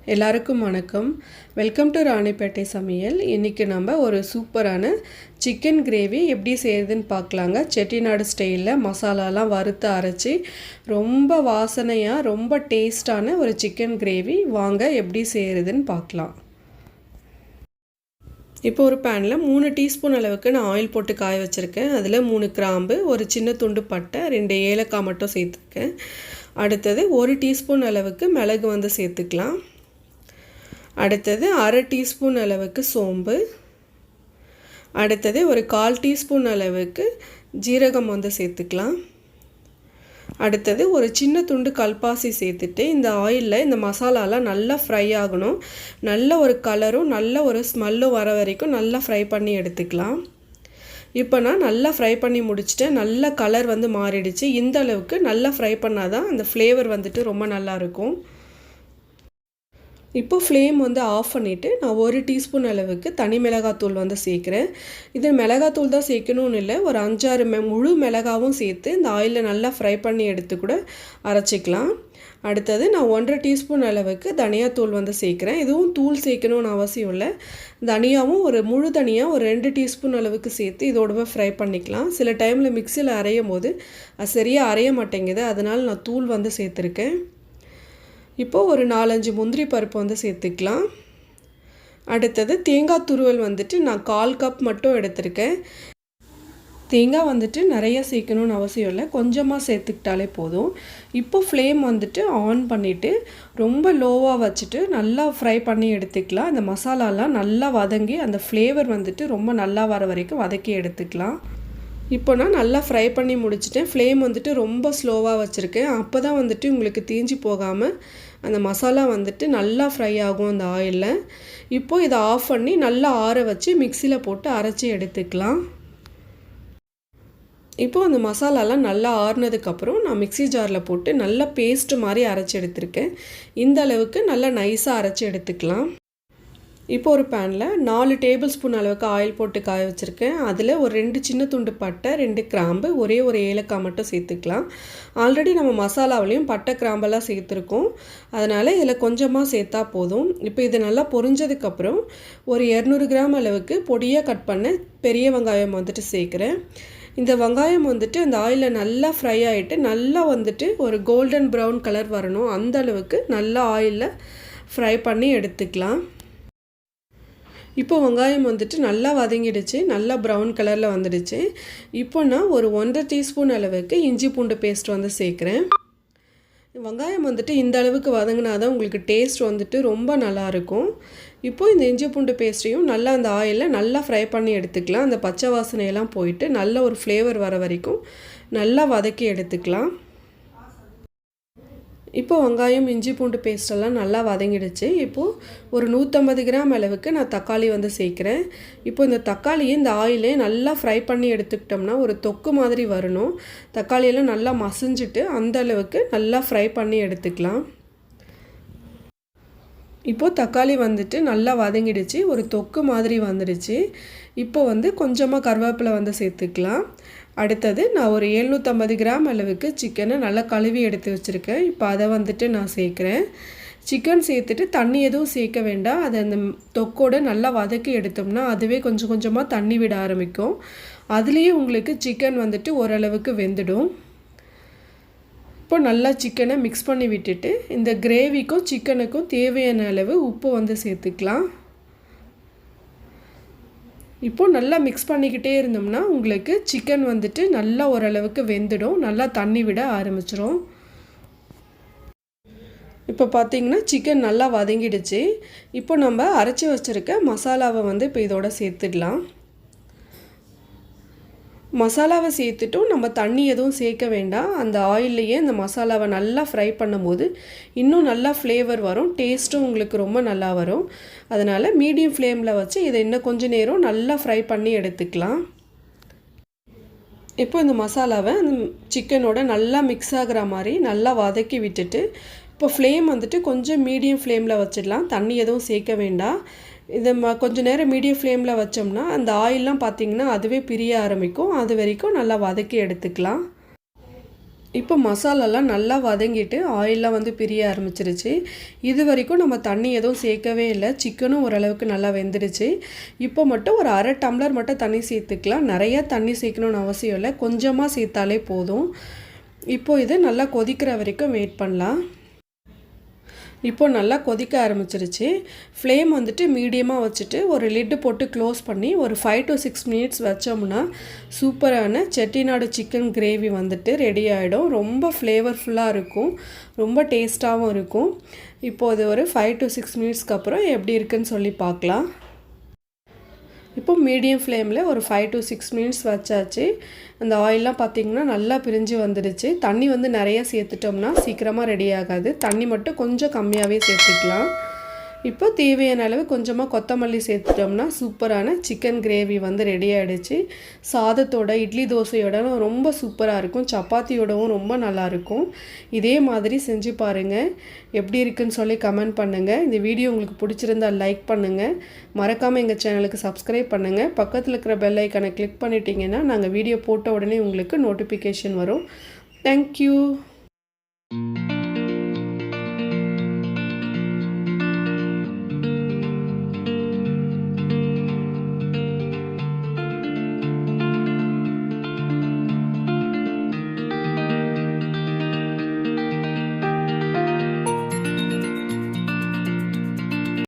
எல்லாருக்கும் வணக்கம். Welcome to Ranipet சமையல். இன்றைக்கி நம்ம ஒரு சூப்பரான சிக்கன் கிரேவி எப்படி செய்யுதுன்னு பார்க்கலாங்க. செட்டிநாடு ஸ்டைலில் மசாலாலாம் வறுத்து அரைச்சி ரொம்ப வாசனையாக ரொம்ப டேஸ்டான ஒரு சிக்கன் கிரேவி வாங்க எப்படி செய்கிறதுன்னு பார்க்கலாம். இப்போ ஒரு பேனில் 3 டீஸ்பூன் அளவுக்கு நான் ஆயில் போட்டு காய வச்சுருக்கேன். அதில் 3 கிராம்பு, ஒரு சின்ன துண்டு பட்டை, 2 ஏலக்காய் மட்டும் சேர்த்துருக்கேன். அடுத்தது 1 டீஸ்பூன் அளவுக்கு மிளகு வந்து சேர்த்துக்கலாம். அடுத்தது 1/2 டீஸ்பூன் அளவுக்கு சோம்பு. அடுத்தது ஒரு 1/4 டீஸ்பூன் அளவுக்கு ஜீரகம் வந்து சேர்த்துக்கலாம். அடுத்தது ஒரு சின்ன துண்டு கல்பாசி சேர்த்துட்டு இந்த ஆயிலில் இந்த மசாலாலாம் நல்லா ஃப்ரை ஆகணும். நல்ல ஒரு கலரும் நல்ல ஒரு ஸ்மெல்லும் வர வரைக்கும் நல்லா ஃப்ரை பண்ணி எடுத்துக்கலாம். இப்போ நான் நல்லா ஃப்ரை பண்ணி முடிச்சிட்டேன். நல்ல கலர் வந்து மாறிடுச்சு. இந்த அளவுக்கு நல்லா ஃப்ரை பண்ணால் தான் அந்த ஃப்ளேவர் வந்துட்டு ரொம்ப நல்லாயிருக்கும். இப்போ ஃப்ளேம் வந்து ஆஃப் பண்ணிவிட்டு நான் 1 டீஸ்பூன் அளவுக்கு தனி மிளகாத்தூள் வந்து சேர்க்குறேன். இது மிளகாத்தூள் தான் சேர்க்கணும்னு இல்லை, ஒரு 5-6 முழு மிளகாவும் சேர்த்து இந்த ஆயிலில் நல்லா ஃப்ரை பண்ணி எடுத்து கூட அரைச்சிக்கலாம். அடுத்தது நான் 1/2 டீஸ்பூன் அளவுக்கு தனியாத்தூள் வந்து சேர்க்குறேன். இதுவும் தூள் சேர்க்கணும்னு அவசியம் இல்லை. தனியாவும் ஒரு முழு தனியாக ஒரு 2 டீஸ்பூன் அளவுக்கு சேர்த்து இதோடவே ஃப்ரை பண்ணிக்கலாம். சில டைமில் மிக்சியில் அரையும் போது அது சரியாக அரைய மாட்டேங்குது, அதனால் நான் தூள் வந்து சேர்த்துருக்கேன். இப்போது ஒரு 4-5 முந்திரி பருப்பு வந்து சேர்த்துக்கலாம். அடுத்தது தேங்காய் துருவல் வந்துட்டு நான் 1/4 கப் மட்டும் எடுத்திருக்கேன். தேங்காய் வந்துட்டு நிறைய சேர்க்கணும்னு அவசியம் இல்லை, கொஞ்சமாக சேர்த்துக்கிட்டாலே போதும். இப்போ ஃப்ளேம் வந்துட்டு ஆன் பண்ணிவிட்டு ரொம்ப லோவாக வச்சுட்டு நல்லா ஃப்ரை பண்ணி எடுத்துக்கலாம். இந்த மசாலாலாம் நல்லா வதங்கி அந்த ஃப்ளேவர் வந்துட்டு ரொம்ப நல்லா வர வரைக்கும் வதக்கி எடுத்துக்கலாம். இப்போ நான் நல்லா ஃப்ரை பண்ணி முடிச்சிட்டேன். ஃப்ளேம் வந்துட்டு ரொம்ப ஸ்லோவாக வச்சுருக்கேன். அப்போ தான் வந்துட்டு உங்களுக்கு தீஞ்சு போகாமல் அந்த மசாலா வந்துட்டு நல்லா ஃப்ரை ஆகும் அந்த ஆயிலில். இப்போது இதை ஆஃப் பண்ணி நல்லா ஆற வச்சு மிக்சியில் போட்டு அரைச்சி எடுத்துக்கலாம். இப்போது அந்த மசாலாலாம் நல்லா ஆறுனதுக்கப்புறம் நான் மிக்சி ஜாரில் போட்டு நல்லா பேஸ்ட் மாதிரி அரைச்சி எடுத்திருக்கேன். இந்த அளவுக்கு நல்லா நைஸாக அரைச்சி எடுத்துக்கலாம். இப்போ ஒரு பேனில் 4 டேபிள் ஸ்பூன் அளவுக்கு ஆயில் போட்டு காய வச்சுருக்கேன். அதில் ஒரு 2 சின்ன துண்டு பட்டை, 2 கிராம்பு, ஒரே ஒரு ஏலக்காய் மட்டும் சேர்த்துக்கலாம். ஆல்ரெடி நம்ம மசாலாவிலையும் பட்டை கிராம்பெல்லாம் சேர்த்துருக்கோம், அதனால் இதில் கொஞ்சமாக சேர்த்தா போதும். இப்போ இது நல்லா பொரிஞ்சதுக்கப்புறம் ஒரு 200 கிராம் அளவுக்கு பொடியாக கட் பண்ண பெரிய வெங்காயம் வந்துட்டு சேர்க்குறேன். இந்த வெங்காயம் வந்துட்டு அந்த ஆயிலில் நல்லா ஃப்ரை ஆகிட்டு நல்லா வந்துட்டு ஒரு கோல்டன் ப்ரௌன் கலர் வரணும். அந்த அளவுக்கு நல்லா ஆயிலில் ஃப்ரை பண்ணி எடுத்துக்கலாம். இப்போ வெங்காயம் வந்துட்டு நல்லா வதங்கிடுச்சு, நல்லா ப்ரௌன் கலரில் வந்துடுச்சு. இப்போ நான் ஒரு 1/2 டீஸ்பூன் அளவுக்கு இஞ்சி பூண்டு பேஸ்ட் வந்து சேர்க்குறேன். வெங்காயம் வந்துட்டு இந்த அளவுக்கு வதங்கினா தான் உங்களுக்கு டேஸ்ட் வந்துட்டு ரொம்ப நல்லாயிருக்கும். இப்போது இந்த இஞ்சி பூண்டு பேஸ்ட்டையும் நல்லா அந்த ஆயிலில் நல்லா ஃப்ரை பண்ணி எடுத்துக்கலாம். அந்த பச்சை வாசனையெல்லாம் போயிட்டு நல்ல ஒரு ஃப்ளேவர் வர வரைக்கும் நல்லா வதக்கி எடுத்துக்கலாம். இப்போ வெங்காயம் இஞ்சி பூண்டு பேஸ்டெல்லாம் நல்லா வதங்கிடுச்சு. இப்போது ஒரு 150 கிராம் அளவுக்கு நான் தக்காளி வந்து சேர்க்குறேன். இப்போ இந்த தக்காளியை இந்த ஆயிலே நல்லா ஃப்ரை பண்ணி எடுத்துக்கிட்டோம்னா ஒரு தொக்கு மாதிரி வரணும். தக்காளியெல்லாம் நல்லா மசிஞ்சிட்டு அந்த அளவுக்கு நல்லா ஃப்ரை பண்ணி எடுத்துக்கலாம். இப்போது தக்காளி வந்துட்டு நல்லா வதங்கிடுச்சு, ஒரு தொக்கு மாதிரி வந்துடுச்சு. இப்போ வந்து கொஞ்சமாக கருவேப்பிலை வந்து சேர்த்துக்கலாம். அடுத்தது நான் ஒரு 750 கிராம் அளவுக்கு சிக்கனை நல்லா கழுவி எடுத்து வச்சுருக்கேன். இப்போ அதை வந்துட்டு நான் சேர்க்குறேன். சிக்கன் சேர்த்துட்டு தண்ணி எதுவும் சேர்க்க வேண்டாம். அதை அந்த தொக்கோடு நல்லா வதக்கி எடுத்தோம்னா அதுவே கொஞ்சம் கொஞ்சமாக தண்ணி விட ஆரம்பிக்கும். அதுலேயே உங்களுக்கு சிக்கன் வந்துட்டு ஓரளவுக்கு வெந்துடும். இப்போ நல்லா சிக்கனை மிக்ஸ் பண்ணி விட்டுட்டு இந்த கிரேவிக்கும் சிக்கனுக்கும் தேவையான அளவு உப்பு வந்து சேர்த்துக்கலாம். இப்போது நல்லா மிக்ஸ் பண்ணிக்கிட்டே இருந்தோம்னா உங்களுக்கு சிக்கன் வந்துட்டு நல்லா ஓரளவுக்கு வெந்துடும், நல்லா தண்ணி விட ஆரம்பிச்சிரும். இப்போ பார்த்திங்கன்னா சிக்கன் நல்லா வதங்கிடுச்சு. இப்போ நம்ம அரைச்சி வச்சுருக்க மசாலாவை வந்து இப்போ இதோட சேர்த்துடலாம். மசாலாவை சேர்த்துட்டும் நம்ம தண்ணி எதுவும் சேர்க்க வேண்டாம். அந்த ஆயில்லையே அந்த மசாலாவை நல்லா ஃப்ரை பண்ணும்போது இன்னும் நல்லா ஃப்ளேவர் வரும், டேஸ்ட்டும் உங்களுக்கு ரொம்ப நல்லா வரும். அதனால் மீடியம் ஃப்ளேமில் வச்சு இதை இன்னும் கொஞ்சம் நேரம் நல்லா ஃப்ரை பண்ணி எடுத்துக்கலாம். இப்போ இந்த மசாலாவை அந்த சிக்கனோட நல்லா மிக்ஸ் ஆகிற மாதிரி நல்லா வதக்கி விட்டுட்டு இப்போ ஃப்ளேம் வந்துட்டு கொஞ்சம் மீடியம் ஃப்ளேமில் வச்சிடலாம். தண்ணி எதுவும் சேர்க்க வேண்டாம். இதை கொஞ்சம் நேரம் மீடியம் ஃப்ளேமில் வச்சோம்னா அந்த ஆயிலெலாம் பார்த்திங்கன்னா அதுவே பிரிய ஆரம்பிக்கும். அது வரைக்கும் நல்லா வதக்கி எடுத்துக்கலாம். இப்போ மசாலாலாம் நல்லா வதங்கிட்டு ஆயிலெலாம் வந்து பிரிய ஆரம்பிச்சிருச்சு. இது வரைக்கும் நம்ம தண்ணி எதுவும் சேர்க்கவே இல்லை. சிக்கனும் ஓரளவுக்கு நல்லா வெந்துடுச்சு. இப்போ மட்டும் ஒரு அரை டம்ளர் மட்டும் தண்ணி சேர்த்துக்கலாம். நிறையா தண்ணி சேர்க்கணுன்னு அவசியம் இல்லை. கொஞ்சமாக சேர்த்தாலே போதும். இப்போ இது நல்லா கொதிக்கிற வரைக்கும் வெயிட் பண்ணலாம். இப்போ நல்லா கொதிக்க ஆரம்பிச்சிருச்சு. ஃப்ளேம் வந்துட்டு மீடியமாக வச்சுட்டு ஒரு லிட்டு போட்டு க்ளோஸ் பண்ணி ஒரு 5 to 6 மினிட்ஸ் வச்சோம்னா சூப்பரான செட்டிநாடு சிக்கன் கிரேவி வந்துட்டு ரெடி ஆகிடும். ரொம்ப ஃப்ளேவர்ஃபுல்லாக இருக்கும், ரொம்ப டேஸ்ட்டாகவும் இருக்கும். இப்போது ஒரு 5 to 6 மினிட்ஸ்க்கு அப்புறம் எப்படி இருக்குன்னு சொல்லி பார்க்கலாம். இப்போ மீடியம் ஃப்ளேமில் ஒரு 5 to 6 மினிட்ஸ் வச்சாச்சு. அந்த ஆயிலெலாம் பார்த்திங்கன்னா நல்லா பிரிஞ்சு வந்துடுச்சு. தண்ணி வந்து நிறையா சேர்த்துட்டோம்னா சீக்கிரமாக ரெடி ஆகாது. தண்ணி மட்டும் கொஞ்சம் கம்மியாகவே சேர்த்துக்கலாம். இப்போ தேவையான அளவு கொஞ்சமாக கொத்தமல்லி சேர்த்துட்டோம்னா சூப்பரான சிக்கன் கிரேவி வந்து ரெடி ஆகிடுச்சு. சாதத்தோட, இட்லி தோசையோட ரொம்ப சூப்பராக இருக்கும். சப்பாத்தியோடவும் ரொம்ப நல்லாயிருக்கும். இதே மாதிரி செஞ்சு பாருங்கள். எப்படி இருக்குன்னு சொல்லி கமெண்ட் பண்ணுங்கள். இந்த வீடியோ உங்களுக்கு பிடிச்சிருந்தால் லைக் பண்ணுங்கள். மறக்காமல் எங்கள் சேனலுக்கு சப்ஸ்கிரைப் பண்ணுங்கள். பக்கத்தில் இருக்கிற பெல் ஐக்கானை கிளிக் பண்ணிட்டீங்கன்னா நாங்கள் வீடியோ போட்ட உடனே உங்களுக்கு நோட்டிஃபிகேஷன் வரும். தேங்க்யூ.